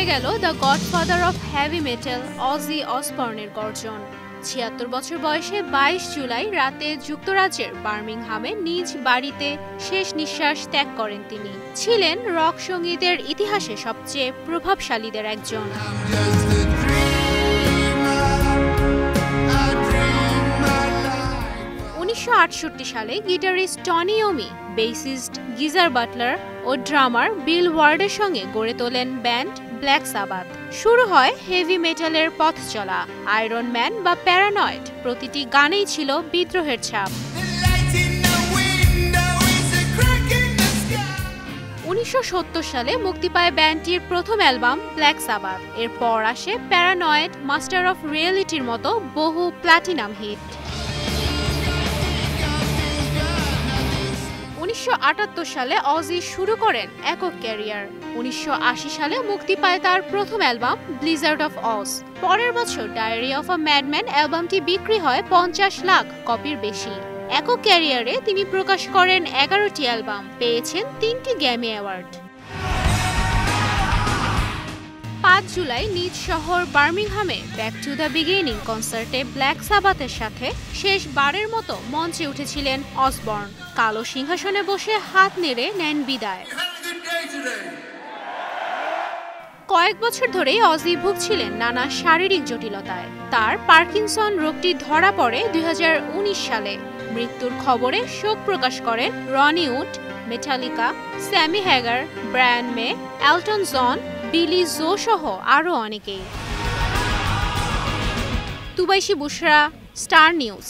শোনা গেল the Godfather of heavy metal Ozzy অসবর্নের গর্জন। ৭৬ বছর বয়সে ২২ জুলাই রাতে যুক্তরাজ্যের বার্মিংহামে নিজ বাড়িতে শেষ নিঃশ্বাস ত্যাগ করেন তিনি। ছিলেন রক সঙ্গীতের ইতিহাসে সবচেয়ে প্রভাবশালীদের একজন। ১৯৬৮ সালে গিটারিস্ট টনি ইয়োমি, বেসিস্ট গিজার বাটলার ও ড্রামার বিল ওয়ার্ডের সঙ্গে গড়ে তোলেন ব্যান্ড ব্ল্যাক সাবাথ। শুরু হয় হেভি মেটালের পথ চলা। আয়রন ম্যান বা প্যারানয়েড প্রতিটি গানেই ছিল বিদ্রোহের ছাপ। ১৯৭০ সালে মুক্তি পায় ব্যান্ডটির প্রথম অ্যালবাম ব্ল্যাক সাবাথ। এরপর আসে প্যারানয়েড, মাস্টার অফ রিয়েলিটির মতো বহু প্ল্যাটিনাম হিট। ১৯৭৮ সালে অজি শুরু করেন একক ক্যারিয়ার। ১৯৮০ সালে মুক্তি পায় তার প্রথম অ্যালবাম ব্লিজার্ড অফ অজ। পরের বছর ডায়েরি অফ আ ম্যাডম্যান অ্যালবামটি বিক্রি হয় ৫০ লাখ কপির বেশি। একক ক্যারিয়ারে তিনি প্রকাশ করেন ১১টি অ্যালবাম, পেয়েছেন ৩টি গ্র্যামি অ্যাওয়ার্ড। ৫ জুলাই নিজ শহর বার্মিংহামে ব্যাক টু দ্য বিগিনিং কনসার্টে ব্ল্যাক সাবাথের সাথে শেষবারের মতো মঞ্চে উঠেছিলেন অসবর্ন। কালো সিংহাসনে বসে হাত নেড়ে নেন বিদায়। কয়েক বছর ধরেই অজি ভুগছিলেন নানা শারীরিক জটিলতায়। তার পার্কিনসন রোগটি ধরা পড়ে ২০১৯ সালে। মৃত্যুর খবরে শোক প্রকাশ করেন Ronnie Wood, Metallica, Sammy Hagar, Brian May, Elton John, Billy Joe সহ আরও অনেকেই। Tubaishi Bushra, Star news.